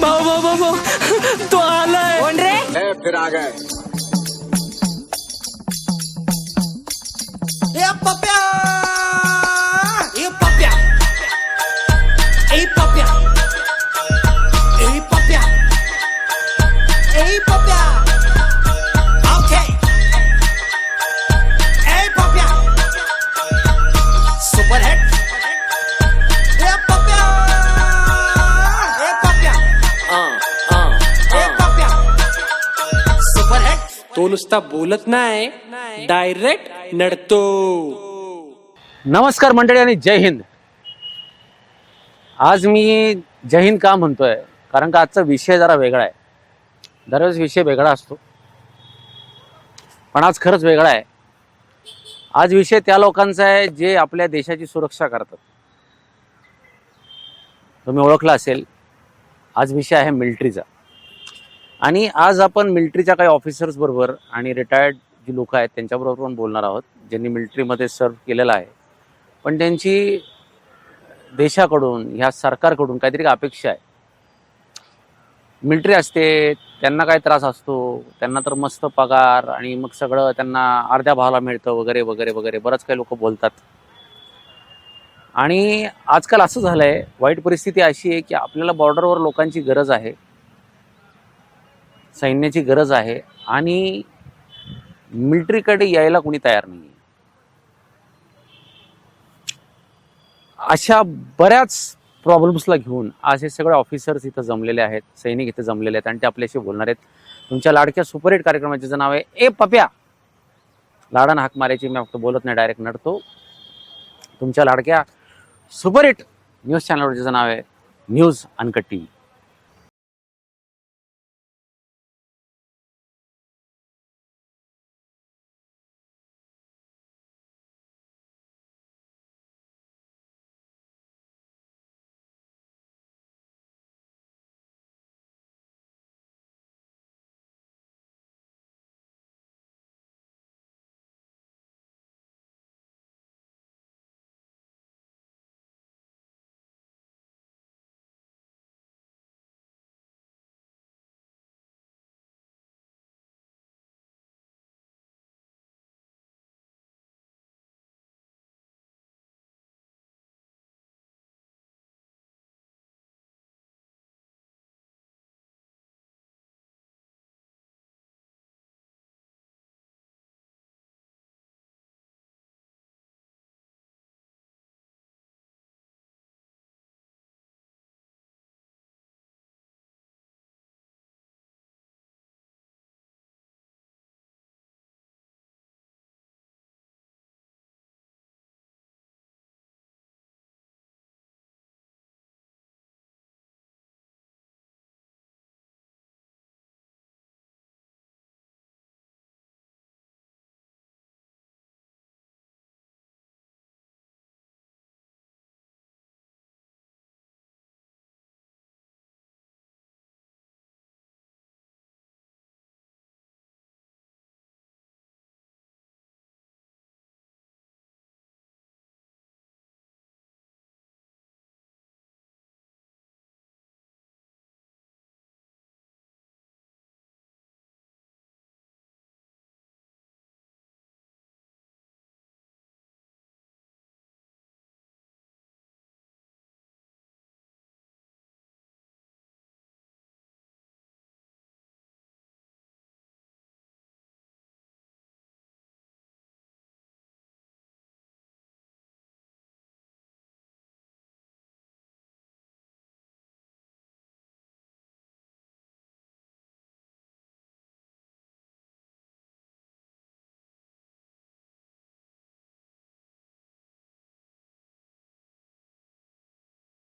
भाऊ भाऊ भाऊ भाऊ, तो आलाय. कोण रे? फिर आ गए. ए पप्या, ए पप्या, ए पप्या, ए पप्या, ए पप्या. ओके. ए पप्या, सुपर हिट. ए पप्या, ए पप्या, ए पप्या, सुपर हिट. तो नुसता बोलत नाही, डायरेक्ट नडतो. नमस्कार मंडळी आणि जय हिंद. आज मी जय हिंद का म्हणतोय, कारण का आजचा विषय जरा वेगळा आहे. दरवेळेस विषय वेगळा असतो, पण आज खरंच वेगळा आहे. आज विषय त्या लोकांचा आहे जे आपल्या देशाची सुरक्षा करतात. तुम्ही ओळखला असेल, आज विषय आहे मिलिटरीचा. आणि आज आपण मिलिटरीच्या काही ऑफिसर्स बरोबर आणि रिटायर्ड जी लोक आहेत त्यांच्याबरोबर पण बोलणार आहोत, ज्यांनी मिलिटरीमध्ये सर्व केलेलं आहे, पण त्यांची देशाकडून, ह्या सरकारकडून काहीतरी अपेक्षा आहे. मिलिटरी असते, त्यांना काय त्रास असतो, त्यांना तर मस्त पगार आणि मग सगळं त्यांना अर्ध्या भावाला मिळतं वगैरे वगैरे वगैरे, बरंच काही लोक बोलतात. आणि आजकाल असं झालं आहे, वाईट परिस्थिती अशी आहे की आपल्याला बॉर्डरवर लोकांची गरज आहे, सैन्याची गरज आहे, आणि मिलिटरीकडे यायला कोणी तयार नाही. अशा बऱ्याच प्रॉब्लेम्सला घेऊन आज हे सगळे ऑफिसर्स इथं जमलेले आहेत, सैनिक इथं जमलेले आहेत, आणि ते आपल्याशी बोलणार आहेत. तुमच्या लाडक्या सुपरहिट कार्यक्रमाचे नाव आहे ए पप्या. लाडान हाक मारायची, मी फक्त बोलत नाही, डायरेक्ट नडतो. तुमच्या लाडक्या सुपरहिट न्यूज चॅनलवरचं नाव आहे न्यूज अनकट टीव्ही.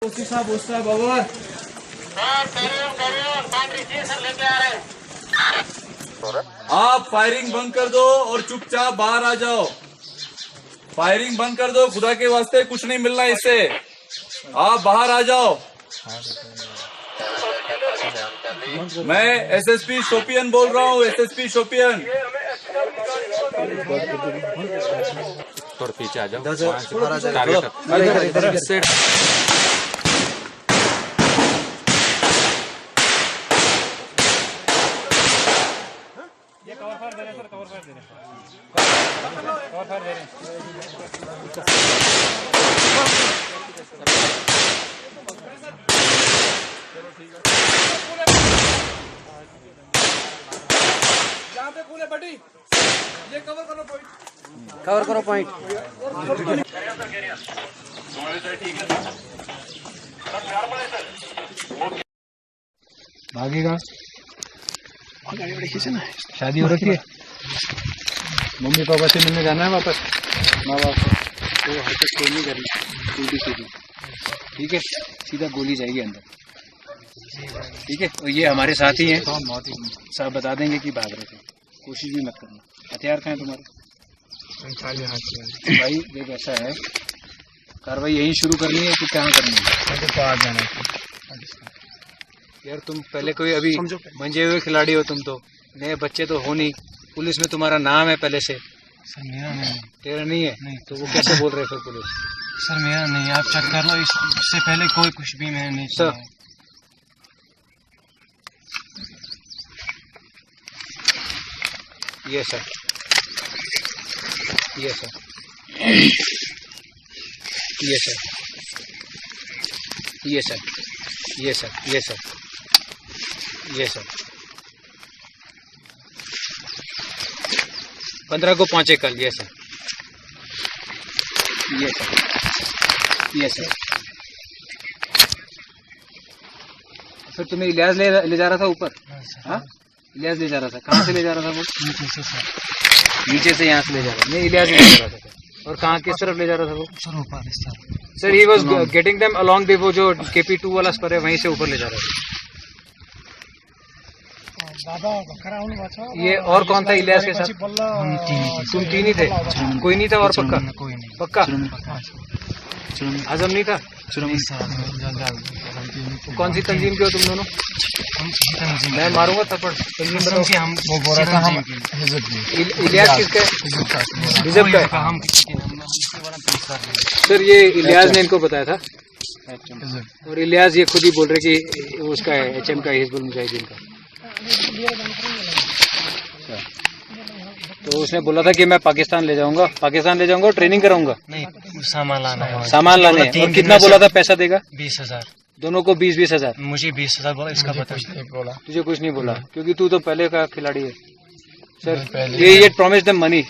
साहब उसका बाबर आप फायरिंग बंद कर दो और चुपचाप बाहर आ जाओ. फायरिंग बंद कर दो, खुदा के वास्ते कुछ नहीं मिलना इससे. आप बाहर आ जाओ. मैं एसएसपी शोपियन बोल रहा हूँ, एसएसपी शोपियन. थोड़ा पीछे आ जाओ. कवर करो पॉइंट. भागेगा. शादी हो रखी है. मम्मी पापा से मिलने जाना है वापस. माँ बाप तो हरकत कोई नहीं करनी. सीधी सीधी. ठीक है. सीधा गोली जाएगी अंदर. ठीक है. और ये हमारे साथ ही हैं. सब बता देंगे कि भाग रहे थे. कोशिश भी मत करना. हथियार कहाँ है तुम्हारे? भाई देख ऐसा है, कार्रवाई यहीं शुरू करनी है कि कहाँ करनी है? तो आज जाना है यार. तुम पहले कोई अभी मंजे हुए खिलाड़ी हो. तुम तो नए बच्चे तो हो नहीं. पुलिस में तुम्हारा नाम है पहले से. सर मेरा नहीं. तेरा नहीं है? नहीं. तो वो कैसे बोल रहे फिर पुलिस? सर मेरा नहीं. आप चेक कर लो. इससे पहले कोई कुछ भी मैंने नहीं सर. ये सर. ये सर. ये सर. ये सर. ये सर. ये सर. ये सर. 15 को पहुंचे कल. ये सर. ये सर. ये सर. फिर तुम्हें इलियास ले जा रहा था ऊपर. हाँ इलियास ले जा रहा था. कहाँ से ले जा रहा था वो? नीचे से सर. नीचे से यहाँ से ले जा रहा था. नहीं इलियास ले जा रहा था. और कहाँ किस तरफ ले जा रहा था वो? सर ऊपर. Sir he was getting them along the वो जो KP2 वाला स्पर है वहीं से ऊपर ले जा रहा था. ये और कौन था इलियास के साथ? तुम तीन ही थे. कोई नहीं था और? पक्का? पक्का. आजम नहीं था? कौन सी तंजीम के हो तुम दोनों? मैं मारूंगा थप्पड़. तंजीम बताओ. इलियास किसका है? हिजब का है. सर ये इलियास ने इनको बताया था. और इलियास ये खुद ही बोल रहे कि उसका है HM का, हिजबुल मुजाहिदीन का. तो उसने बोला था कि मैं पाकिस्तान ले जाऊंगा. पाकिस्तान ले जाऊंगा और ट्रेनिंग कराऊंगा. नहीं सामान लाना है. सामान लाने हैं. और कितना बोला था पैसा देगा? 20,000. दोनों को 20-20 हजार. मुझे 20,000 बोला. इसका पता नहीं बोला. तुझे कुछ नहीं बोला क्योंकि तू तो पहले का खिलाड़ी है. सर ये प्रॉमिस देम मनी.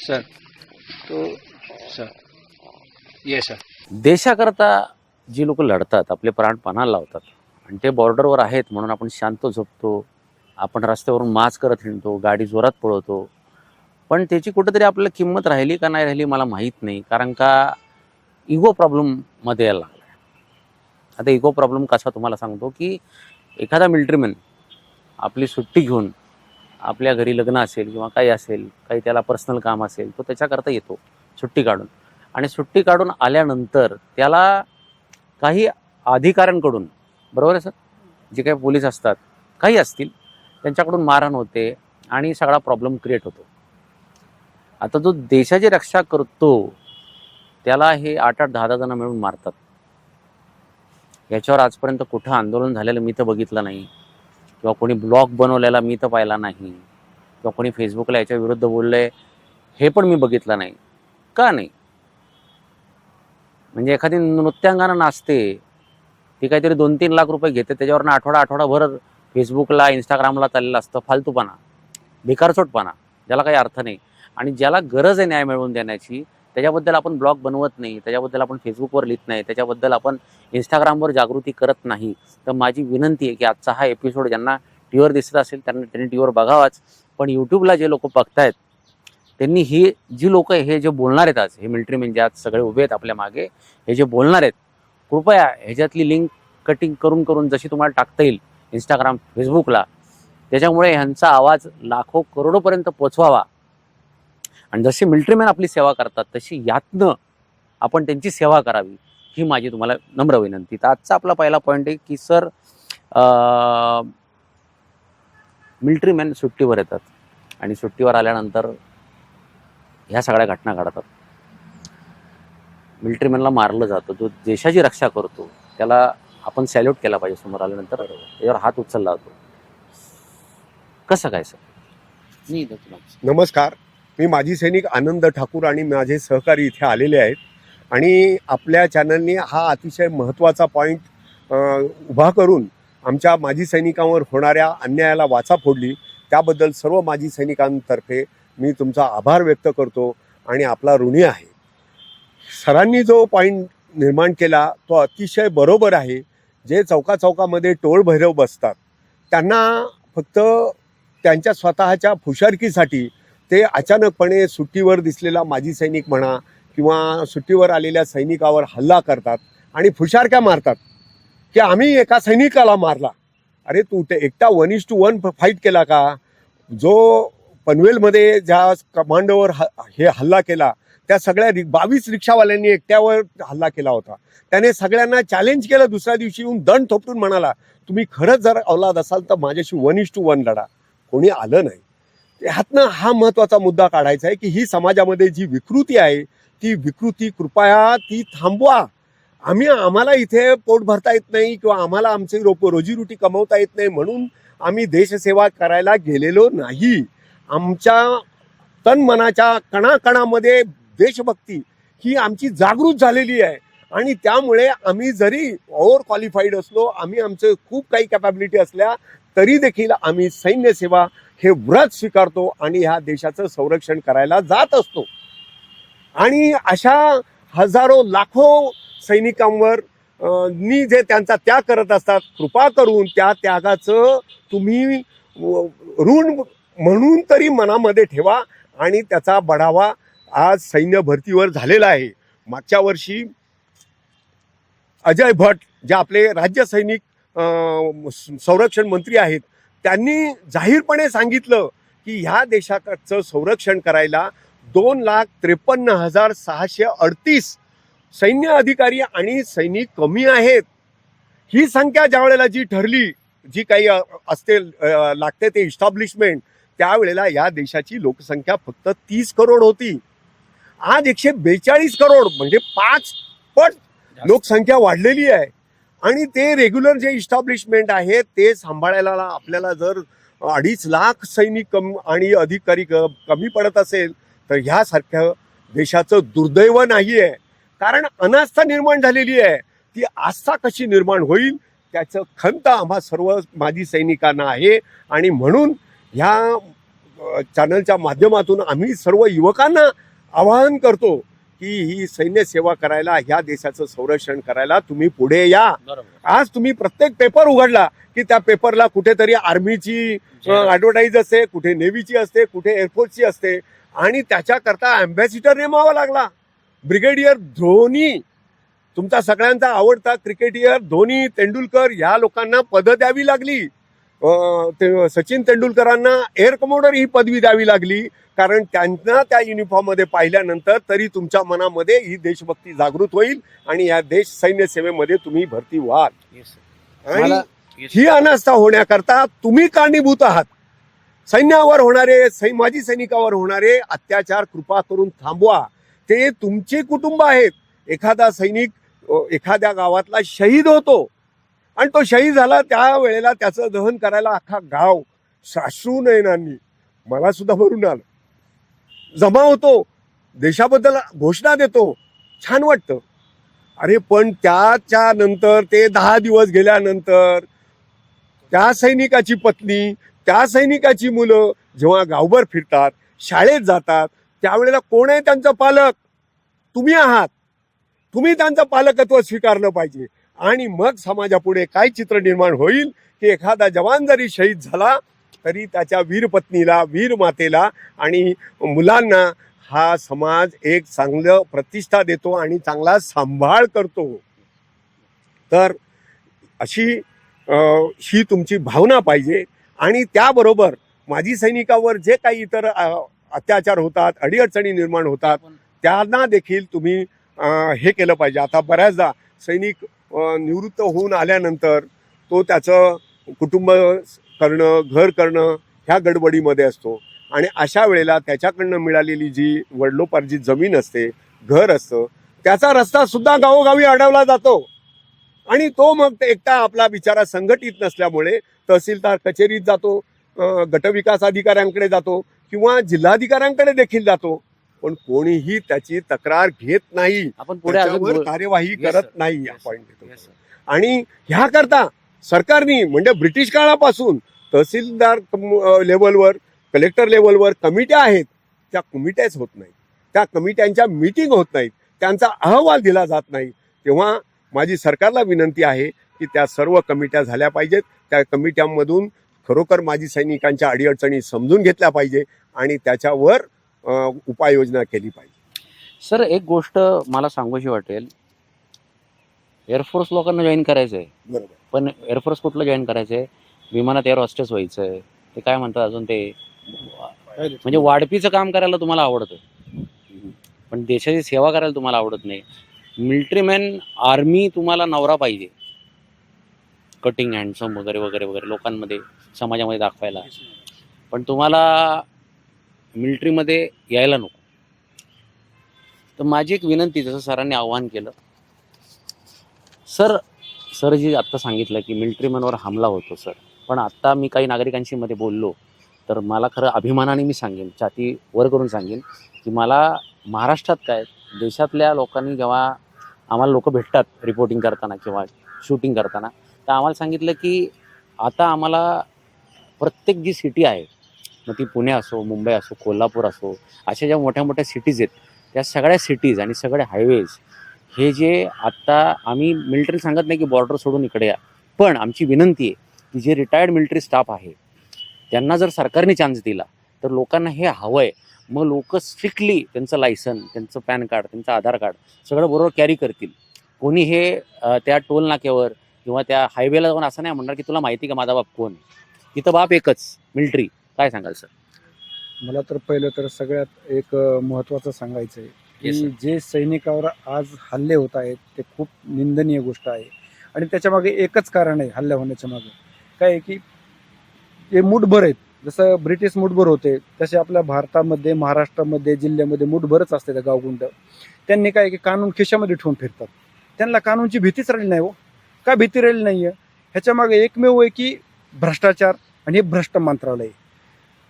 सर तो सर ये सर देशाकरता जी लोक लढतात, आपले प्राण पणाला लावतात आणि ते बॉर्डरवर आहेत म्हणून आपण शांत झोपतो, आपण रस्त्यावरून मास्क करत हिंडतो, गाडी जोरात पळवतो, पण त्याची कुठेतरी आपल्याला किंमत राहिली का नाही राहिली मला माहीत नाही. कारण का इगो प्रॉब्लेममध्ये यायला लागला. आता इगो प्रॉब्लेम कसा तुम्हाला सांगतो की एखादा मिलिटरीमॅन आपली सुट्टी घेऊन आपल्या घरी लग्न असेल किंवा काही असेल, काही त्याला पर्सनल काम असेल, तो त्याच्याकरता येतो सुट्टी काढून. आणि सुट्टी काढून आल्यानंतर त्याला काही अधिकाऱ्यांकडून, बरोबर आहे सर, जे काही पोलीस असतात काही असतील त्यांच्याकडून मारहाण होते आणि सगळा प्रॉब्लेम क्रिएट होतो. आता जो देशाची रक्षा करतो त्याला हे 8-8, 10-10 जण मिळून मारतात. याच्यावर आजपर्यंत कुठं आंदोलन झालेलं मी तर बघितलं नाही, किंवा कोणी ब्लॉग बनवलेला मी तर पाहिला नाही, किंवा कोणी फेसबुकला याच्या विरुद्ध बोललंय हे पण मी बघितलं नाही. का नाही? म्हणजे एखादी नृत्यांगना नाचते, ती काहीतरी 2-3 लाख रुपये घेते, त्याच्यावरनं आठवडाभर फेसबुकला इंस्टाग्रामला चाललेलं असतं फालतूपणा, भिकारचोटपणा, ज्याला काही अर्थ नाही. आणि ज्याला गरज आहे न्याय मिळवून देण्याची त्याच्याबद्दल आपण ब्लॉग बनवत नाही, त्याच्याबद्दल आपण फेसबुकवर लिहित नाही, त्याच्याबद्दल आपण इंस्टाग्रामवर जागृती करत नाही. तर माझी विनंती आहे की आजचा हा एपिसोड ज्यांना टीव्हीवर दिसत असेल त्यांनी टीव्हीवर बघावाच, पण यूट्यूबला जे लोक बघतायत त्यांनी ही जी लोक हे जे बोलणार आहेत, आज हे मिलिटरीमॅन जे आज सगळे उभे आहेत आपल्या मागे, हे जे बोलणार आहेत, कृपया ह्याच्यातली लिंक कटिंग करून जशी तुम्हाला टाकता येईल इंस्टाग्राम फेसबुकला, त्याच्यामुळे ह्यांचा आवाज लाखो करोडोपर्यंत पोचवावा. आणि जसे मिलिटरीमॅन आपली सेवा करतात तशी यातनं आपण त्यांची सेवा करावी, ही माझी तुम्हाला नम्र विनंती. तर आजचा आपला पहिला पॉईंट आहे की सर, मिलिटरीमॅन सुट्टीवर येतात आणि सुट्टीवर आल्यानंतर ह्या सगळ्या घटना घडतात. मिलिटरीमॅनला मारलं जातं, जो देशाची रक्षा करतो त्याला आपण सॅल्यूट केला पाहिजे. समोर आल्यानंतर त्याच्यावर हात उचलला जातो. कसं काय सर? नमस्कार, मी माजी सैनिक आनंद ठाकूर आणि माझे सहकारी इथे आलेले आहेत आणि आपल्या चॅनलने हा अतिशय महत्त्वाचा पॉईंट उभा करून आमच्या माजी सैनिकांवर होणाऱ्या अन्यायाला वाचा फोडली. त्याबद्दल सर्व माजी सैनिकांतर्फे मी तुमचा आभार व्यक्त करतो आणि आपला ऋणी आहे. सरांनी जो पॉईंट निर्माण केला तो अतिशय बरोबर आहे. जे चौकामध्ये टोळ भैरव बसतात त्यांना फक्त त्यांच्या स्वतःच्या फुशारकीसाठी ते अचानकपणे सुट्टीवर दिसलेला माजी सैनिक म्हणा किंवा सुट्टीवर आलेल्या सैनिकावर हल्ला करतात आणि फुशारक्या मारतात की आम्ही एका सैनिकाला मारला. अरे तू ते एकटा 1:1 फाईट केला का? जो पनवेलमध्ये ज्या कमांडोवर हे हल्ला केला त्या सगळ्या 22 रिक्षावाल्यांनी एकट्यावर हल्ला केला होता. त्याने सगळ्यांना चॅलेंज केलं. दुसऱ्या दिवशी येऊन दंड थोपटून म्हणाला तुम्ही खरंच जर औलाद असाल तर माझ्याशी 1:1 लढा. कोणी आलं नाही. ह्यातनं हा महत्त्वाचा मुद्दा काढायचा आहे की ही समाजामध्ये जी विकृती आहे ती विकृती कृपया ती थांबवा. आम्हाला इथे पोट भरता येत नाही किंवा आम्हाला आमची रोजीरोटी कमवता येत नाही म्हणून आम्ही देशसेवा करायला गेलेलो नाही. आमच्या तनमनाच्या कणाकणामध्ये देशभक्ती ही आमची जागृत झालेली आहे आणि त्यामुळे आम्ही जरी ओव्हर क्वालिफाईड असलो, आम्ही आमचं खूप काही कॅपॅबिलिटी असल्या तरी देखील आम्ही सैन्य सेवा हे व्रत स्वीकारतो आणि ह्या देशाचं संरक्षण करायला जात असतो. आणि अशा हजारो लाखो सैनिकांवर नी जे त्यांचा त्याग करत असतात, कृपा करून त्या त्यागाचं तुम्ही ऋण म्हणून तरी मनामध्ये ठेवा आणि त्याचा बढावा आज सैन्य भरतीवर झालेला आहे. मागच्या वर्षी अजय भट जे आपले राज्य सैनिक संरक्षण मंत्री आहेत त्यांनी जाहीरपणे सांगितलं की ह्या देशाचं संरक्षण करायला 2,53,638 सैन्य अधिकारी आणि सैनिक कमी आहेत. ही संख्या ज्या वेळेला जी ठरली, जी काही असते लागते ते इस्टॅब्लिशमेंट, त्यावेळेला या देशाची लोकसंख्या फक्त 30 करोड होती. आज 142 करोड म्हणजे 5 पट लोकसंख्या वाढलेली आहे. आणि ते रेग्युलर जे इस्टॅब्लिशमेंट आहे ते सांभाळायला आपल्याला जर 2.5 लाख सैनिक आणि अधिकारी कमी पडत असेल तर ह्यासारख्या देशाचं दुर्दैव नाही आहे. कारण अनास्था निर्माण झालेली आहे. ती आस्था कशी निर्माण होईल त्याचं खंत आम्हा सर्व माजी सैनिकांना आहे. आणि म्हणून ह्या चॅनलच्या माध्यमातून आम्ही सर्व युवकांना आवाहन करतो की ही सैन्य सेवा करायला, ह्या देशाचं संरक्षण करायला तुम्ही पुढे या. आज तुम्ही प्रत्येक पेपर उघडला की त्या पेपरला कुठेतरी आर्मीची ॲडव्हर्टाईज असते, कुठे नेव्हीची असते, कुठे एअरफोर्सची असते आणि त्याच्याकरता अँबॅसिडर नेमावा लागला. ब्रिगेडियर धोनी, तुमचा सगळ्यांचा आवडता क्रिकेटियर धोनी, तेंडुलकर या लोकांना पदं द्यावी लागली. सचिन तेंडुलकरांना एअर कमोडर ही पदवी द्यावी लागली कारण त्यांना त्या युनिफॉर्ममध्ये पाहिल्यानंतर तरी तुमच्या मनामध्ये ही देशभक्ती जागृत होईल आणि या देश सैन्य सेवेमध्ये तुम्ही भरती व्हाल. आणि ही अनास्था होण्याकरता तुम्ही कारणीभूत आहात. सैन्यावर होणारे माजी सैनिकावर होणारे अत्याचार कृपा करून थांबवा. ते तुमचे कुटुंब आहेत. एखादा सैनिक एखाद्या गावातला शहीद होतो आणि तो शहीद झाला त्यावेळेला त्याचं दहन करायला अख्खा गाव साश्रू नयनांनी, मला सुद्धा भरून आलं, जमा होतो, देशाबद्दल घोषणा देतो, छान वाटतं. अरे पण त्याच्या नंतर ते 10 दिवस गेल्यानंतर त्या सैनिकाची पत्नी, त्या सैनिकाची मुलं जेव्हा गावभर फिरतात, शाळेत जातात, त्यावेळेला कोण आहे त्यांचं पालक? तुम्ही आहात. तुम्ही त्यांचं पालकत्व स्वीकारलं पाहिजे. आणि मग समाजापुढे काय चित्र निर्माण होईल की एखादा जवान जरी शहीद झाला तरी त्याच्या वीर पत्नीला, वीर मातेला आणि मुलांना हा समाज एक चांगलं प्रतिष्ठा देतो आणि चांगला सांभाळ करतो. तर अशी ही तुमची भावना पाहिजे. आणि त्याबरोबर माजी सैनिकावर जे काही इतर अत्याचार होतात, अडीअडचणी निर्माण होतात, त्यांना देखील तुम्ही हे केलं पाहिजे. आता बऱ्याचदा सैनिक निवृत्त होऊन आल्यानंतर तो त्याचं कुटुंब करणं, घर करणं ह्या गडबडीमध्ये असतो आणि अशा वेळेला त्याच्याकडनं मिळालेली जी वडिलोपार्जित जमीन असते, घर असतं, त्याचा रस्ता सुद्धा गावोगावी अडवला जातो. आणि तो मग एकटा आपला बिचारा संघटित नसल्यामुळे तहसीलदार कचेरीत जातो, गटविकास अधिकाऱ्यांकडे जातो, किंवा जिल्हाधिकाऱ्यांकडे देखील जातो, पण कोणीही त्याची तक्रार घेत नाही, आपण पुढे अजून त्याच्यावर कार्यवाही Yes, करत sir. नाही. या Yes, पॉईंट sir. देतो. Yes, sir. आणि ह्याकरता सरकारने म्हणजे ब्रिटिश काळापासून तहसीलदार लेवलवर, कलेक्टर लेवलवर कमिट्या आहेत, त्या कमिट्याच होत नाहीत, त्या कमिट्यांच्या मीटिंग होत नाहीत, त्यांचा अहवाल दिला जात नाही. तेव्हा माझी सरकारला विनंती आहे की त्या सर्व कमिट्या झाल्या पाहिजेत. त्या कमिट्यांमधून खरोखर माजी सैनिकांच्या अडीअडचणी समजून घेतल्या पाहिजे आणि त्याच्यावर उपाययोजना केली पाहिजे. सर, एक गोष्ट मला सांगूशी वाटेल, एअरफोर्स लोकांना जॉईन करायचं आहे, बरोबर. पण एअरफोर्स कुठलं जॉईन करायचं आहे? विमानात एअर हॉस्टेस व्हायचं आहे, ते काय म्हणतात अजून ते, म्हणजे वाढपीचं काम करायला तुम्हाला आवडतं, पण देशाची सेवा करायला तुम्हाला आवडत नाही. मिलिटरीमॅन आर्मी तुम्हाला नवरा पाहिजे, कटिंग हँडसम वगैरे वगैरे वगैरे लोकांमध्ये समाजामध्ये दाखवायला, पण तुम्हाला मिलिटरीमध्ये यायला नको. तर माझी एक विनंती, जसं सरांनी आवाहन केलं, सर जी आत्ता सांगितलं की मिलिटरीमॅनवर हमला होतो सर, पण आत्ता मी काही नागरिकांशी मध्ये बोललो तर मला खरं अभिमानाने मी सांगेन, छाती वर करून सांगेन की मला महाराष्ट्रात काय देशातल्या लोकांनी जेव्हा आम्हाला लोक भेटतात रिपोर्टिंग करताना किंवा शूटिंग करताना, तर आम्हाला सांगितलं की आता आम्हाला प्रत्येक जी सिटी आहे, मग ती पुणे असो, मुंबई असो, कोल्हापूर असो, अशा ज्या मोठ्या मोठ्या सिटीज आहेत, त्या सगळ्या सिटीज आणि सगळे हायवेज हे जे आत्ता आम्ही मिलिटरी सांगत नाही की बॉर्डर सोडून इकडे या, पण आमची विनंती आहे की जे रिटायर्ड मिलिटरी स्टाफ आहे त्यांना जर सरकारने चान्स दिला तर लोकांना हे हवं आहे. मग लोक स्ट्रिक्टली त्यांचं लायसन, त्यांचं पॅन कार्ड, त्यांचं आधार कार्ड सगळं बरोबर कॅरी करतील. कोणी हे त्या टोल नाक्यावर किंवा त्या हायवेला जाऊन असं नाही म्हणणार की तुला माहिती का माझा बाप कोण, तिथं बाप एकच, मिलिटरी. काय सांगाल सर? मला तर पहिलं तर सगळ्यात एक महत्त्वाचं सांगायचं आहे Yes, की जे सैनिकावर आज हल्ले होत आहेत ते खूप निंदनीय गोष्ट आहे. आणि त्याच्यामागे एकच कारण आहे हल्ला होण्याच्या मागे, काय आहे की ते मुठभर आहेत. जसं ब्रिटिश मुठभर होते तसे आपल्या भारतामध्ये, महाराष्ट्रामध्ये, जिल्ह्यामध्ये मुठभरच असते त्या गावगुंड. त्यांनी काय की कानून खिशामध्ये ठेवून फिरतात. त्यांना कानूनची भीतीच राहिली नाही. हो, का भीती राहिली नाही आहे? ह्याच्यामागे एकमेव आहे की भ्रष्टाचार आणि हे भ्रष्ट मंत्रालय.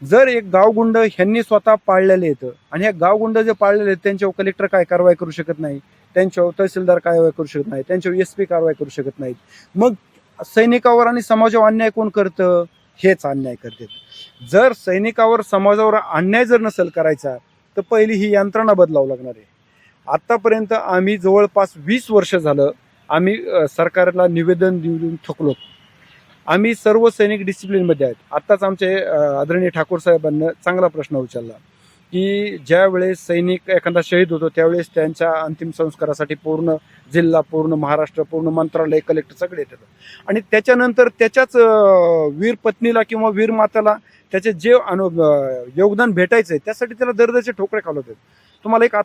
जर एक गावगुंड ह्यांनी स्वतः पाळलेले येतं आणि हे गावगुंड जे पाळलेले आहेत त्यांच्यावर कलेक्टर काय कारवाई करू शकत नाही, त्यांच्यावर तहसीलदार कारवाई करू शकत नाही, त्यांच्यावर SP कारवाई करू शकत नाहीत. मग सैनिकावर आणि समाजावर अन्याय कोण करतं? हेच अन्याय करतात. जर सैनिकावर, समाजावर अन्याय जर नसेल करायचा तर पहिली ही यंत्रणा बदलावं लागणार आहे. आतापर्यंत आम्ही जवळपास 20 वर्ष झालं आम्ही सरकारला निवेदन देऊन थकलो. आम्ही सर्व सैनिक डिसिप्लिनमध्ये आहेत. आत्ताच आमचे आदरणीय ठाकूर साहेबांना चांगला प्रश्न विचारला की ज्या वेळेस सैनिक एखादा शहीद होतो त्यावेळेस त्यांच्या अंतिम संस्कारासाठी पूर्ण जिल्हा, पूर्ण महाराष्ट्र, पूर्ण मंत्रालय, कलेक्टर सगळे येतात. आणि त्याच्यानंतर त्याच्याच वीर पत्नीला किंवा वीर माताला त्याचे जे योगदान भेटायचं आहे त्यासाठी त्याला दर्जाचे ठोकरे खालवतात. तुम्हाला एक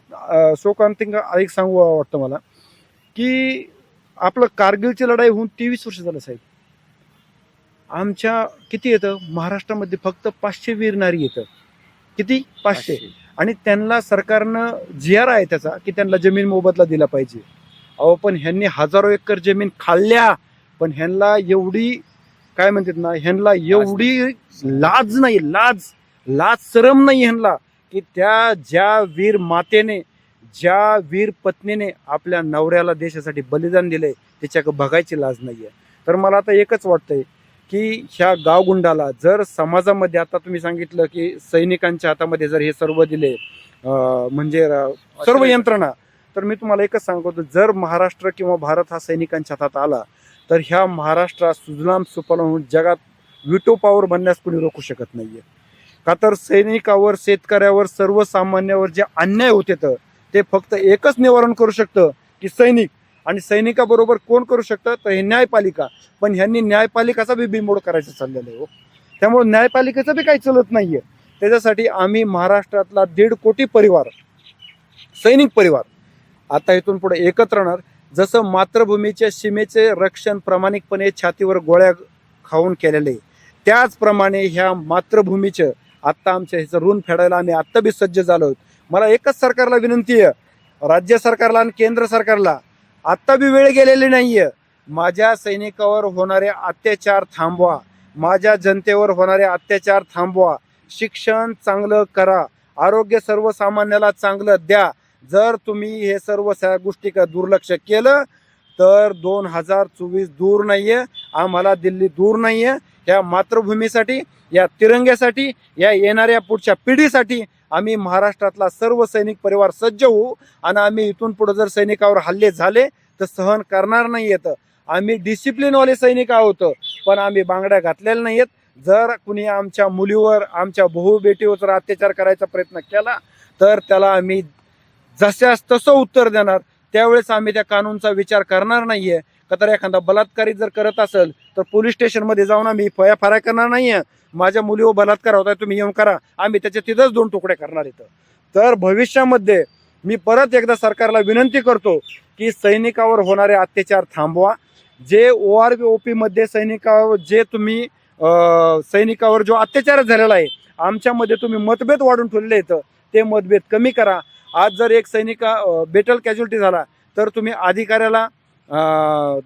शोकांतिक एक सांगू वाटतं मला की आपलं कारगिलची लढाई होऊन 23 वर्ष झालं साहेब. आमच्या किती येतं महाराष्ट्रामध्ये फक्त 500 वीर नारी येतं. किती? 500. आणि त्यांना सरकारनं GR आहे त्याचा की त्यांना जमीन मोबदला दिला पाहिजे. अहो, पण ह्यांनी हजारो एकर जमीन खाल्ल्या, पण ह्यांना एवढी काय म्हणतात ना, ह्यांना एवढी लाज नाही, लाज शरम नाही ह्यांना की त्या ज्या वीर मातेने, ज्या वीर पत्नीने आपल्या नवऱ्याला देशासाठी बलिदान दिलंय त्याच्याकडे बघायची लाज नाहीये. तर मला आता एकच वाटतंय की ह्या गावगुंडाला जर समाजामध्ये, आता तुम्ही सांगितलं की सैनिकांच्या हातामध्ये जर हे सर्व दिले म्हणजे सर्व यंत्रणा, तर मी तुम्हाला एकच सांगतो, जर महाराष्ट्र किंवा भारत हा सैनिकांच्या हातात आला तर ह्या महाराष्ट्रात सुजलाम सुफलाम होऊन जगात विटो पॉवर बनण्यास कोणी रोखू शकत नाहीये. का तर सैनिकावर, शेतकऱ्यावर, सर्वसामान्यावर जे अन्याय होते तर ते फक्त एकच निवारण करू शकतं की सैनिक. आणि सैनिकाबरोबर कोण करू शकतं तर हे न्यायपालिका. पण ह्यांनी न्यायपालिकाचा बी बिमोड करायचं चाललेलं आहे. हो, त्यामुळे न्यायपालिकेचं बी काही चलत नाहीये. त्याच्यासाठी आम्ही महाराष्ट्रातला 1.5 कोटी परिवार, सैनिक परिवार आता इथून पुढे एकत्र राहणार. जसं मातृभूमीच्या सीमेचे रक्षण प्रामाणिकपणे छातीवर गोळ्या खाऊन केलेले, त्याचप्रमाणे ह्या मातृभूमीचं आत्ता आमच्या ह्याचं ऋण फेडायला आम्ही आत्ता बी सज्ज झालो आहोत. मला एकच सरकारला विनंती आहे, राज्य सरकारला आणि केंद्र सरकारला, आत्ता बी वेळ गेलेली नाहीये. माझ्या सैनिकावर होणारे अत्याचार थांबवा, माझ्या जनतेवर होणारे अत्याचार थांबवा. शिक्षण चांगलं करा, आरोग्य सर्वसामान्याला चांगलं द्या. जर तुम्ही हे सर्व गोष्टी दुर्लक्ष केलं तर 2024 दूर नाहीये, आम्हाला दिल्ली दूर नाहीये. या मातृभूमीसाठी, या तिरंग्यासाठी, या येणाऱ्या पुढच्या पिढीसाठी आम्ही महाराष्ट्रातला सर्व सैनिक परिवार सज्ज होऊ आणि आम्ही इथून पुढे जर सैनिकावर हल्ले झाले तर सहन करणार नाहीयेत. आम्ही डिसिप्लिनवाले सैनिक आहोत, पण आम्ही बांगड्या घातलेल्या नाहीयेत. जर कुणी आमच्या मुलीवर, आमच्या बहु बेटीवर जर अत्याचार करायचा प्रयत्न केला तर त्याला आम्ही जशास तसं उत्तर देणार. त्यावेळेस आम्ही त्या कानूनचा विचार करणार नाहीये. का तर एखादा बलात्कारी जर करत असेल तर पोलीस स्टेशनमध्ये जाऊन आम्ही फया करणार नाहीये. माझ्या मुलीवर बलात्कार होता, तुम्ही येऊन करा, आम्ही त्याचे तिथंच 2 तुकडे करणार इथं. तर भविष्यामध्ये मी परत एकदा सरकारला विनंती करतो की सैनिकावर होणारे अत्याचार थांबवा. जे ORP मध्ये सैनिकावर जे तुम्ही सैनिकावर जो अत्याचार झालेला आहे, आमच्यामध्ये तुम्ही मतभेद वाढून ठेवलेले आहेत, ते मतभेद कमी करा. आज जर एक सैनिका बेटल कॅज्युअल्टी झाला तर तुम्ही अधिकाऱ्याला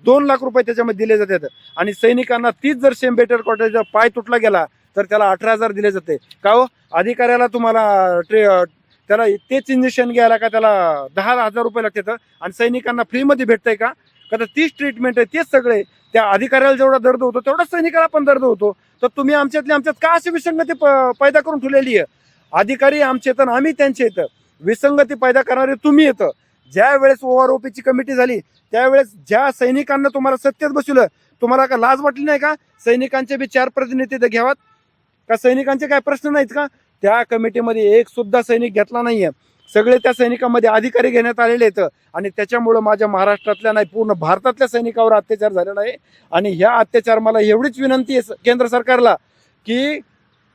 2 लाख रुपये त्याच्यामध्ये दिले जातात आणि सैनिकांना तीच जर सेम बेटल कॉटेजचा पाय तुटला गेला तर त्याला 18,000 दिले जाते. का हो, अधिकाऱ्याला तुम्हाला त्याला तेच इंजेक्शन घ्यायला का त्याला 10,000 रुपये लागतात आणि सैनिकांना फ्रीमध्ये भेटतंय का? का तर तीच ट्रीटमेंट आहे, तेच सगळे. त्या अधिकाऱ्याला जेवढा दर्द होतो तेवढाच सैनिकाला पण दर्द होतो. तर तुम्ही आमच्यात का अशी विसंगती पैदा करून ठेवलेली आहे? अधिकारी आमचे येतं आम्ही त्यांचे येतं. विसंगती पैदा करणारे तुम्ही येतं. ज्या वेळेस OROPची कमिटी झाली त्यावेळेस ज्या सैनिकांना तुम्हाला सत्तेत बसवलं, तुम्हाला का लाज वाटली नाही का? सैनिकांचे बी 4 प्रतिनिधी तर घ्यावात का? सैनिकांचे काय प्रश्न नाहीत का? त्या कमिटीमध्ये एक सुद्धा सैनिक घेतला नाहीये. सगळे त्या सैनिकांमध्ये अधिकारी घेण्यात आलेले आहेत आणि त्याच्यामुळं माझ्या महाराष्ट्रातल्या नाही पूर्ण भारतातल्या सैनिकावर अत्याचार झालेला आहे. आणि ह्या अत्याचार मला एवढीच विनंती आहे केंद्र सरकारला की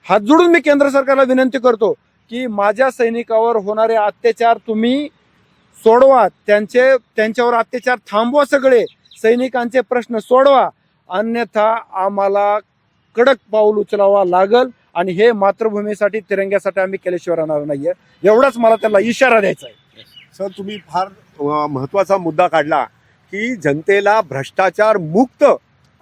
हात जोडून मी केंद्र सरकारला विनंती करतो की माझ्या सैनिकावर होणारे अत्याचार तुम्ही सोडवा. त्यांच्यावर अत्याचार थांबवा. सगळे सैनिकांचे प्रश्न सोडवा, अन्यथा आम्हाला कडक पाऊल उचलावा लागल आणि हे मातृभूमीसाठी, तिरंग्यासाठी आम्ही केल्याशिवाय राहणार नाहीये. एवढाच मला त्याला इशारा द्यायचा आहे. सर, तुम्ही फार महत्त्वाचा मुद्दा काढला की जनतेला भ्रष्टाचार मुक्त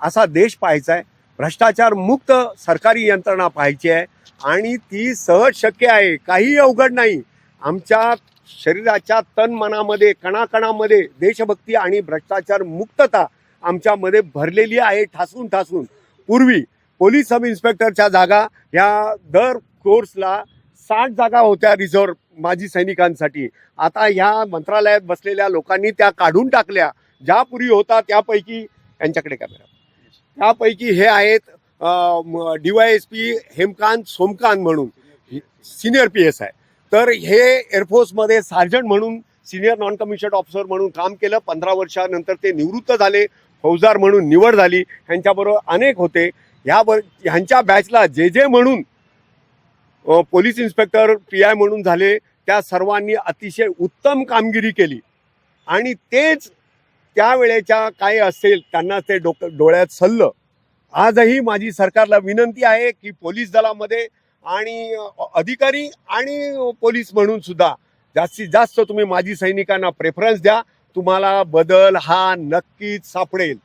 असा देश पाहायचा आहे, भ्रष्टाचार मुक्त सरकारी यंत्रणा पाहायची आहे आणि ती सहज शक्य आहे. काही अवघड नाही. आमच्या शरीराच्या तन मनामध्ये, कणाकणामध्ये देशभक्ती आणि भ्रष्टाचार मुक्तता आमच्यामध्ये भरलेली आहे ठासून ठासून. पूर्वी पोलीस सब इन्स्पेक्टरच्या जागा ह्या दर कोर्सला 60 जागा होत्या रिझर्व्ह माजी सैनिकांसाठी. आता ह्या मंत्रालयात बसलेल्या लोकांनी त्या काढून टाकल्या. ज्या पूर्वी होता त्यापैकी, यांच्याकडे कॅमेरा, त्यापैकी हे आहेत DYSP हेमकांत सोमकांत म्हणून सिनियर PS आहे. तर हे एअरफोर्समध्ये सार्जंट म्हणून सिनियर नॉन कमिशन्ड ऑफिसर म्हणून काम केलं. 15 वर्षानंतर ते निवृत्त झाले, फौजदार म्हणून निवड झाली. ह्यांच्याबरोबर अनेक होते. ह्यांच्या बॅचला जे म्हणून पोलीस इन्स्पेक्टर PI म्हणून झाले, त्या सर्वांनी अतिशय उत्तम कामगिरी केली आणि तेच त्यावेळेच्या काय असेल त्यांना ते डोळ्यात सल्लं. आजही माझी सरकारला विनंती आहे की पोलीस दलामध्ये आणि अधिकारी आणि पोलीस म्हणून सुद्धा जास्तीत जास्त तुम्ही माजी सैनिकांना प्रेफरन्स द्या. तुम्हाला बदल हा नक्कीच सापडेल.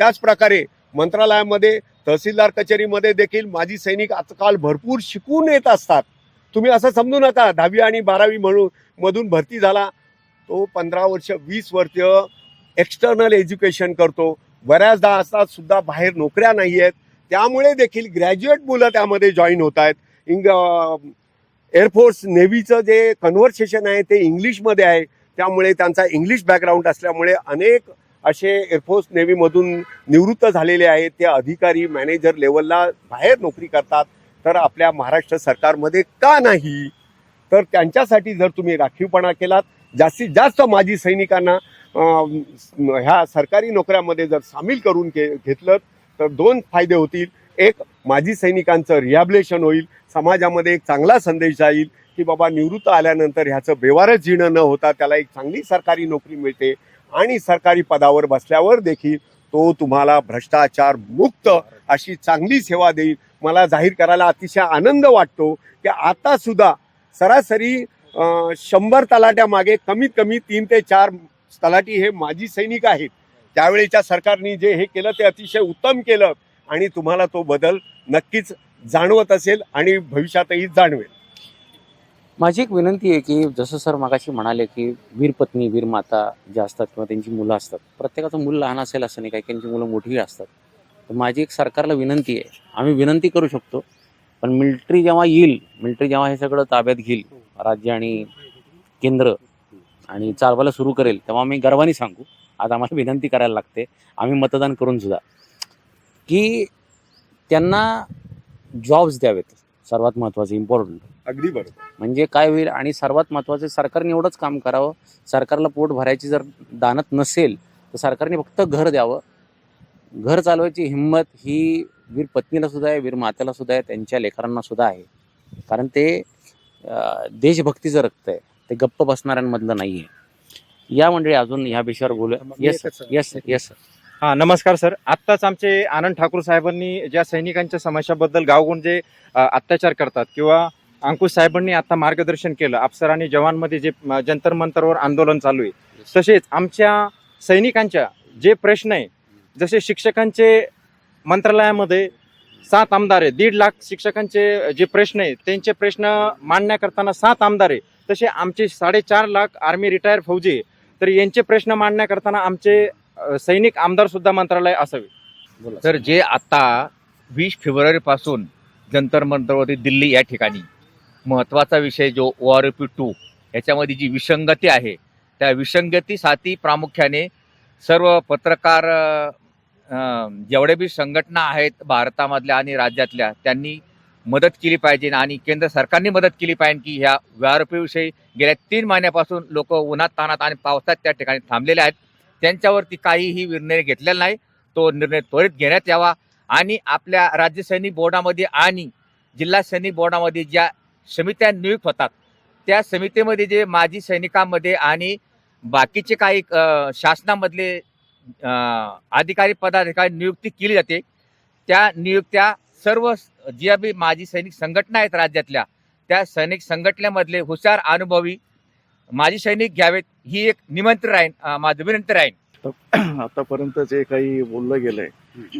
त्याच प्रकारे मंत्रालयामध्ये, तहसीलदार कचेरीमध्ये देखील माजी सैनिक आजकाल भरपूर शिकून येत असतात. तुम्ही असं समजू नका 10वी आणि 12वी मधून भरती झाला तो 15 वर्ष 20 वर्ष एक्सटर्नल एज्युकेशन करतो. बऱ्याचदा असतात सुद्धा बाहेर नोकऱ्या नाही आहेत, त्यामुळे देखील ग्रॅज्युएट मुलं त्यामध्ये जॉईन होत आहेत. एअरफोर्स नेव्हीचं जे कन्व्हर्सेशन आहे ते इंग्लिशमध्ये आहे, त्यामुळे त्यांचा इंग्लिश बॅकग्राऊंड असल्यामुळे अनेक असे एअरफोर्स नेव्हीमधून निवृत्त झालेले आहेत. ते अधिकारी मॅनेजर लेवलला बाहेर नोकरी करतात. तर आपल्या महाराष्ट्र सरकारमध्ये का नाही? तर त्यांच्यासाठी जर तुम्ही राखीवपणा केलात, जास्तीत जास्त माजी सैनिकांना ह्या सरकारी नोकऱ्यामध्ये जर सामील करून घेतलं तर 2 फायदे होतील. एक, माजी सैनिकांचं रिहॅबिलिटेशन होईल, समाजामध्ये एक चांगला संदेश जाईल की बाबा निवृत्त आल्यानंतर ह्याचं बेवारच जीणं न होता त्याला एक चांगली सरकारी नोकरी मिळते आणि सरकारी पदावर बसल्यावर देखील तो तुम्हाला भ्रष्टाचार मुक्त अशी चांगली सेवा देईल. मला जाहीर करायला अतिशय आनंद वाटतो की आता सुद्धा सरासरी 100 तलाट्यामागे कमीत कमी 3 ते 4 तलाठी हे माजी सैनिक आहेत. त्यावेळेच्या सरकारने जे हे केलं ते अतिशय उत्तम केलं आणि तुम्हाला तो बदल नक्कीच जाणवत असेल आणि भविष्यातही जाणवेल. माझी एक विनंती आहे की जसं सर मागाशी म्हणाले की वीर पत्नी वीर माता ज्या असतात किंवा त्यांची मुलं असतात, प्रत्येकाचं मूल लहान असेल असं नाही, काही त्यांची मुलं मोठीही असतात. तर माझी एक सरकारला विनंती आहे, आम्ही विनंती करू शकतो, पण मिलिटरी जेव्हा येईल, मिलिटरी जेव्हा हे सगळं ताब्यात घेईल, राज्य आणि केंद्र, आणि चालवायला सुरू करेल, तेव्हा आम्ही गर्वाने सांगू. आज आम्हाला विनंती करायला लागते, आम्ही मतदान करून सुद्धा, की त्यांना जॉब्स द्यावेत. सर्वात महत्त्वाचं इम्पॉर्टंट अगदी बरोबर. म्हणजे काय होईल, आणि सर्वात महत्त्वाचं सरकारने एवढंच काम करावं, सरकारला पोट भरायची जर दानत नसेल तर सरकारने फक्त घर द्यावं. घर चालवायची हिंमत ही वीर पत्नीला सुद्धा आहे, वीर मातेला सुद्धा आहे, त्यांच्या लेकरांना सुद्धा आहे. कारण ते देशभक्तीचं रक्त आहे, ते गप्प बसणाऱ्यांमधलं नाही आहे. या मंडळी अजून ह्या विषयावर बोलूया. Yes sir. हा, नमस्कार सर. आत्ताच आमचे आनंद ठाकूर साहेबांनी ज्या सैनिकांच्या समस्याबद्दल गावगुण जे अत्याचार करतात, किंवा अंकुश साहेबांनी आता मार्गदर्शन केलं, अफसर आणि जवानमध्ये जे जंतर मंतरवर आंदोलन चालू आहे, तसेच आमच्या सैनिकांच्या जे प्रश्न आहे, जसे शिक्षकांचे मंत्रालयामध्ये 7 आमदार आहे, 1.5 लाख शिक्षकांचे जे प्रश्न आहे त्यांचे प्रश्न मांडण्या करताना 7 आमदार आहे, तसे आमचे 4.5 लाख आर्मी रिटायर फौजी आहे, तर यांचे प्रश्न मांडण्या करताना आमचे सैनिक आमदार सुद्धा मंत्रालय असावे. तर जे आता 20 फेब्रुवारीपासून जंतर मंतरवरती दिल्ली या ठिकाणी महत्त्वाचा विषय जो ORP2 याच्यामध्ये जी विसंगती आहे, त्या विसंगतीसाठी प्रामुख्याने सर्व पत्रकार जेवढे बी संघटना आहेत भारतामधल्या आणि राज्यातल्या, त्यांनी मदत केली पाहिजे आणि केंद्र सरकारने मदत केली पाहिजे की ह्या ORP विषयी गेल्या 3 महिन्यापासून लोक उन्हात तानात आणि पावसात त्या ठिकाणी थांबलेले आहेत. त्यांच्यावरती काहीही निर्णय घेतलेला नाही. तो निर्णय त्वरित घेण्यात यावा आणि आपल्या राज्य सैनिक बोर्डामध्ये आणि जिल्हा सैनिक बोर्डामध्ये ज्या समित्या नियुक्त होतात, त्या समितीमध्ये जे माजी सैनिकांमध्ये आणि बाकीचे काही शासनामधले अधिकारी पदाधिकारी नियुक्ती केली जाते, त्या नियुक्त्या सर्व ज्या बी माजी सैनिक संघटना आहेत राज्यातल्या, त्या सैनिक संघटनेमधले हुशार अनुभवी माजी सैनिक घ्यावेत, ही एक निमंत्रण राहील, माझं विनंती राहील. आतापर्यंत जे काही बोललं गेलंय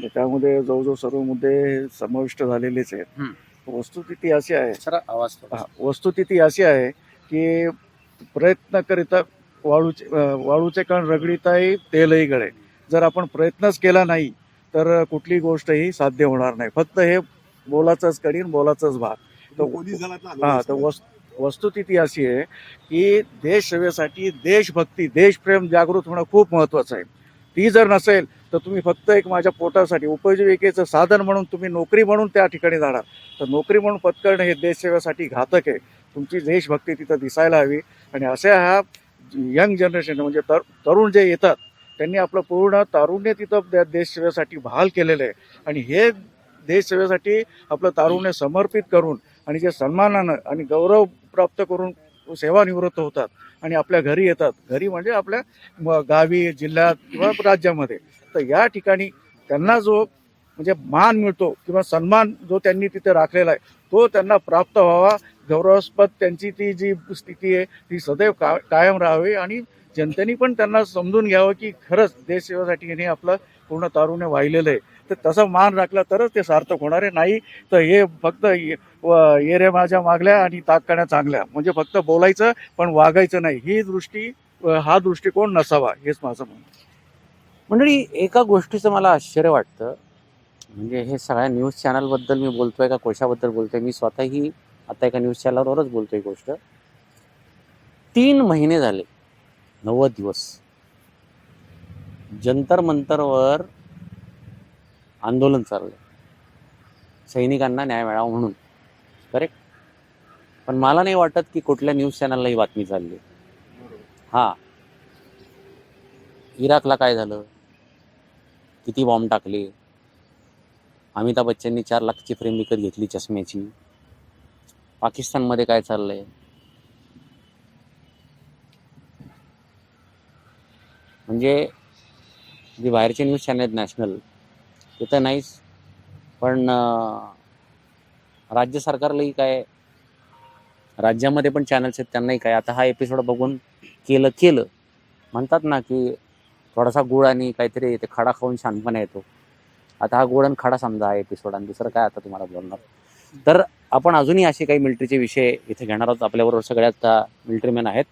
त्यामध्ये जवळजवळ सर्व मुद्दे समाविष्ट झालेलेच आहेत. वस्तुस्थिती अशी आहे वस्तुस्थिती अशी आहे की प्रयत्न करिता वाळूचे कण रगडीताही तेलही गळे. जर आपण प्रयत्नच केला नाही तर कुठली गोष्टही साध्य होणार नाही. फक्त हे बोलाचंच कठीण, बोलाचंच भाग. तर वस्तुस्थिती अशी आहे की देशसेवेसाठी देशभक्ती, देशप्रेम जागृत होणं खूप महत्त्वाचं आहे. ती जर नसेल तर तुम्ही फक्त एक माझ्या पोटासाठी उपजीविकेचं साधन म्हणून तुम्ही नोकरी म्हणून त्या ठिकाणी जाणार. तर नोकरी म्हणून पत्करणं हे देशसेवेसाठी घातक आहे. तुमची देशभक्ती तिथं दिसायला हवी. आणि अशा ह्या यंग जनरेशन म्हणजे तरुण जे येतात त्यांनी आपलं पूर्ण तारुण्य तिथं देशसेवेसाठी बहाल केलेलं आहे. आणि हे देशसेवेसाठी आपलं तारुण्य समर्पित करून आणि जे सन्मानानं आणि गौरव प्राप्त करून सेवानिवृत्त होतात आणि आपल्या घरी येतात, घरी म्हणजे आपल्या गावी, जिल्ह्यात किंवा राज्यामध्ये, तर या ठिकाणी त्यांना जो म्हणजे मान मिळतो किंवा सन्मान जो त्यांनी तिथे राखलेला आहे तो त्यांना प्राप्त व्हावा. गौरवास्पद त्यांची ती जी स्थिती आहे ती सदैव कायम राहावी आणि जनतेने पण त्यांना समजून घ्यावं की खरंच देशसेवेसाठी यांनी आपलं पूर्ण तारुण्य वाहिलेलं आहे. तर तसा मान राखला तरच ते सार्थक होणार आहे. नाही तर हे फक्त ये रे माझ्या मागल्या आणि ताकण्या चांगल्या म्हणजे फक्त बोलायचं पण वागायचं नाही, ही हा दृष्टिकोन नसावा, हेच माझं म्हणणं. मंडळी, एका गोष्टीचं मला आश्चर्य वाटतं, म्हणजे हे सगळ्या न्यूज चॅनलबद्दल मी बोलतोय का कोशाबद्दल बोलतोय, मी स्वतःही आता एका न्यूज चॅनलवरच बोलतोय गोष्ट. 3 महिने झाले, 90 दिवस जंतर मंतरवर आंदोलन चाललंय सैनिकांना न्याय मिळावा म्हणून, करेक्ट. पण मला नाही वाटत की कुठल्या न्यूज चॅनलला ही बातमी चालली. हा, इराकला काय झालं, किती बॉम्ब टाकले, अमिताभ बच्चननी 4 लाखची फ्रेम विकत घेतली चष्म्याची, पाकिस्तानमध्ये काय चाललंय, म्हणजे जे बाहेरचे न्यूज चॅनल आहेत नॅशनल ते तर नाहीच, पण राज्य सरकारलाही काय, राज्यामध्ये पण चॅनल्स आहेत त्यांनाही काय. आता हा एपिसोड बघून केलं म्हणतात ना की थोडासा गुळ आणि काहीतरी ते खडा खाऊन शानपणा येतो. आता हा गुळ आणि खडा समजा हा एपिसोड, आणि दुसरं काय आता तुम्हाला बोलणार. तर आपण अजूनही असे काही मिलिटरीचे विषय इथे घेणार आहोत. आपल्याबरोबर सगळ्यात मिलिटरीमॅन आहेत,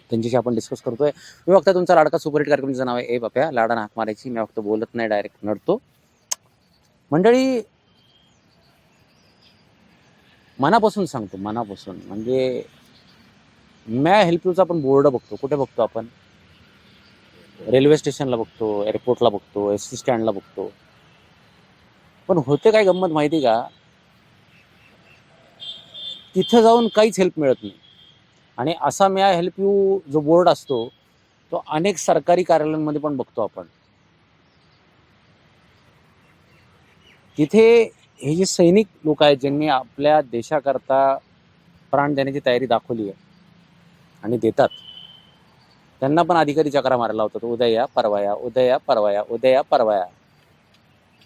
त्यांच्याशी आपण डिस्कस करतोय. मी बघता तुमचा लाडका सुपरहिट कार्यक्रमाचं नाव आहे ए बाप्या, लाडानं हाक मारायची. मी फक्त बोलत नाही, डायरेक्ट नडतो. मंडळी, मनापासून सांगतो, मनापासून. म्हणजे मॅ हेल्प यूचा आपण बोर्ड बघतो. कुठे बघतो आपण? रेल्वे स्टेशनला बघतो, एअरपोर्टला बघतो, एस टी स्टँडला बघतो. पण होते काय गंमत माहिती का, तिथं जाऊन काहीच हेल्प मिळत नाही. आणि असा मॅ हेल्प यू जो बोर्ड असतो तो अनेक सरकारी कार्यालयांमध्ये पण बघतो आपण. तिथे हे जे सैनिक लोक आहेत ज्यांनी आपल्या देशाकरता प्राण देण्याची तयारी दाखवली आहे आणि देतात, त्यांना पण अधिकारी चक्रा मारायला होतात. उद्या या, परवा या, उद्या या, परवा या, उद्या या, परवा या.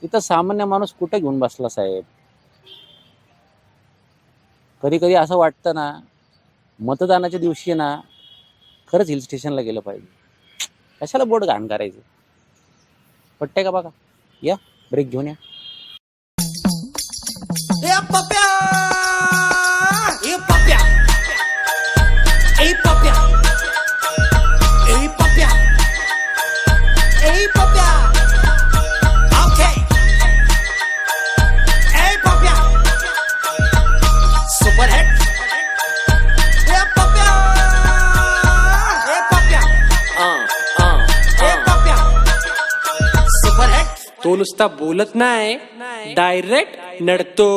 इथं सामान्य माणूस कुठे घेऊन बसला साहेब? कधी कधी असं वाटतं ना, मतदानाच्या दिवशी ना खरंच हिल स्टेशनला गेलं पाहिजे. कशाला बोर्ड घाण करायचं? पट्टे का बघा. या ब्रेक घेऊन या. ए पप्या, ए पप्या, ए पप्या, ए पप्या, ए पप्या. ओके. ए पप्या, सुपर हिट. ए पप्या, ए पप्या, ए पप्या, सुपर हिट. तो नुसता बोलत नाही, डायरेक्ट नडतो.